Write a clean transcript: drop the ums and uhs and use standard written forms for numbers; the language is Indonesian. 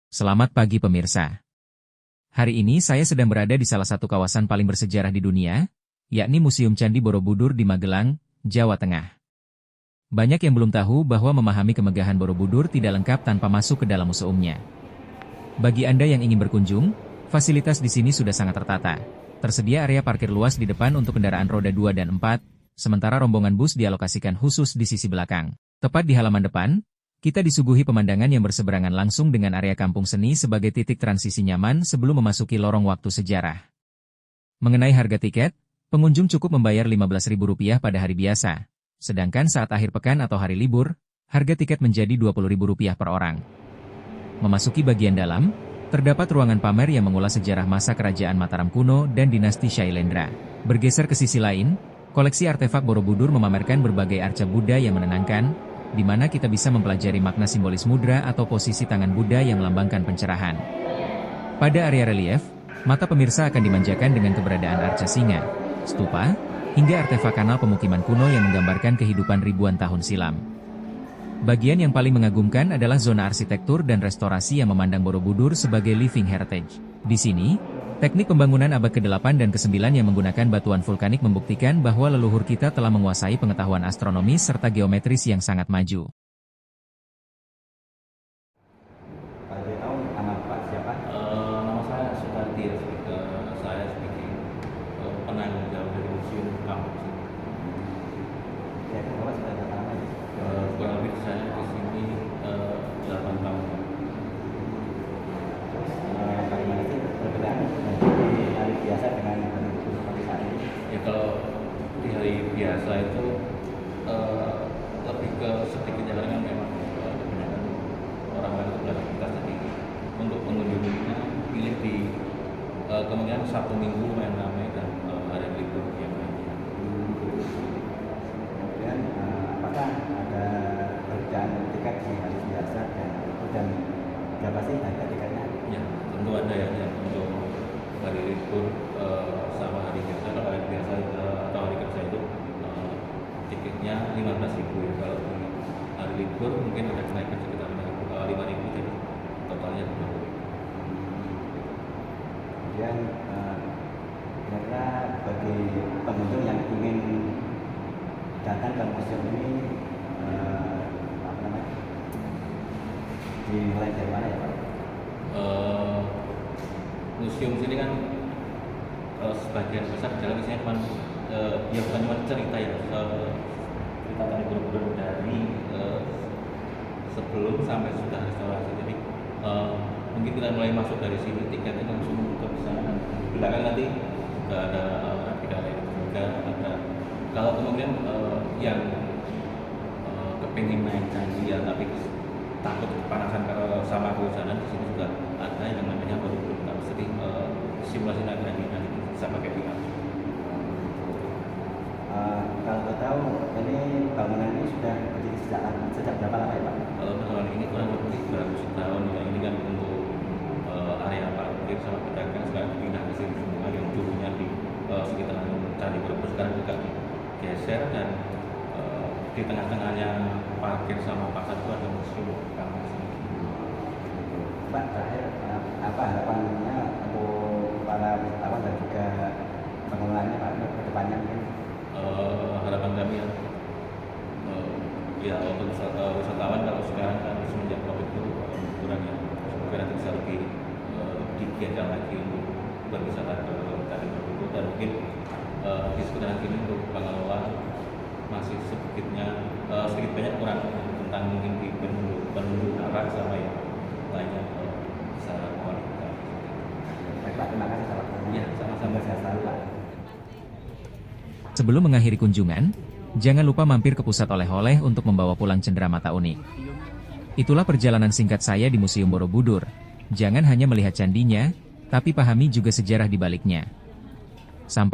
Selamat pagi pemirsa. Hari ini saya sedang berada di salah satu kawasan paling bersejarah di dunia, yakni Museum Candi Borobudur di Magelang, Jawa Tengah. Banyak yang belum tahu bahwa memahami kemegahan Borobudur tidak lengkap tanpa masuk ke dalam museumnya. Bagi Anda yang ingin berkunjung, fasilitas di sini sudah sangat tertata. Tersedia area parkir luas di depan untuk kendaraan roda 2 dan 4, sementara rombongan bus dialokasikan khusus di sisi belakang. Tepat di halaman depan, kita disuguhi pemandangan yang berseberangan langsung dengan area kampung seni sebagai titik transisi nyaman sebelum memasuki lorong waktu sejarah. Mengenai harga tiket, pengunjung cukup membayar Rp15.000 pada hari biasa, sedangkan saat akhir pekan atau hari libur, harga tiket menjadi Rp20.000 per orang. Memasuki bagian dalam, terdapat ruangan pamer yang mengulas sejarah masa kerajaan Mataram kuno dan dinasti Shailendra. Bergeser ke sisi lain, koleksi artefak Borobudur memamerkan berbagai arca Buddha yang menenangkan, di mana kita bisa mempelajari makna simbolis mudra atau posisi tangan Buddha yang melambangkan pencerahan. Pada area relief, mata pemirsa akan dimanjakan dengan keberadaan arca singa, stupa, hingga artefak kanal pemukiman kuno yang menggambarkan kehidupan ribuan tahun silam. Bagian yang paling mengagumkan adalah zona arsitektur dan restorasi yang memandang Borobudur sebagai living heritage. Di sini, teknik pembangunan abad ke-8 dan ke-9 yang menggunakan batuan vulkanik membuktikan bahwa leluhur kita telah menguasai pengetahuan astronomis serta geometris yang sangat maju. Nama saya Sutardi, saya sebagai penanggung jawab dari museum kampus ini. Kurang lebih saya di sini 8 tahun. Ya kalau di hari biasa itu lebih ke sedikit jalan kan memang kebanyakan orang-orang itu beraktivitas, jadi untuk pengunjungnya pilih di kemungkinan Sabtu Minggu lumayan ramai dan hari libur yang lainnya. Kemudian apakah ada perbedaan tiket di hari biasa dan berapa sih harga tiketnya? Ya tentu ada ya, untuk hari libur sama hari biasa. Kalau hari biasa atau hari kerja itu tiketnya Rp15.000 ya. Kalau di hari libur mungkin ada kenaikan sekitar Rp5.000, jadi totalnya Rp20.000. Kemudian kira-kira bagi pengunjung yang ingin datang ke museum ini dimulai dari mana ya Pak? Museum sini kan sebagian besar jalan isinya cuma ya bukan cuma cerita ya, cerita tadi Borobudur dari sebelum sampai sudah restorasi. Jadi mungkin kita mulai masuk dari sini, tiketnya langsung ke sana. Belakang nanti juga ada tidak lain juga ada. Kalau kemudian yang kepingin naik candi ya tapi takut kepanasan kalau sama kehujanan, di sini juga ada yang namanya Borobudur sering simulasi naik candi, nanti bisa pakai VR. Kalau kita tahu ini bangunan ini sudah berdiri sejak berapa lama ya Pak? Kalau bangunan ini kurang lebih 100 tahun ya. Ini kan untuk area parkir sama pedagang sekarang dipindah ke sini semua, yang dulunya di sekitaran Candi Borobudur sekarang juga digeser, dan di tengah-tengahnya parkir sama pasar itu ada museum kampus. Pak, terakhir apa harapannya untuk para wisatawan dan juga pengelolanya Pak ke depannya mungkin? Harapan kami ya untuk wisatawan kalau sekarang kan semenjak COVID itu kurang ya, semoga nanti bisa lebih digiatkan lagi untuk berwisata ke Candi Borobudur, dan mungkin di sekitaran sini untuk pengelola masih sedikit banyak kurang tentang mungkin di penunjuk arah sama yang lainnya bisa kualitas. Baik Pak, terima kasih Pak. Ya, sama-sama. Sehat selalu Pak. Sebelum mengakhiri kunjungan, jangan lupa mampir ke pusat oleh-oleh untuk membawa pulang cenderamata unik. Itulah perjalanan singkat saya di Museum Borobudur. Jangan hanya melihat candinya, tapi pahami juga sejarah di baliknya. Sampai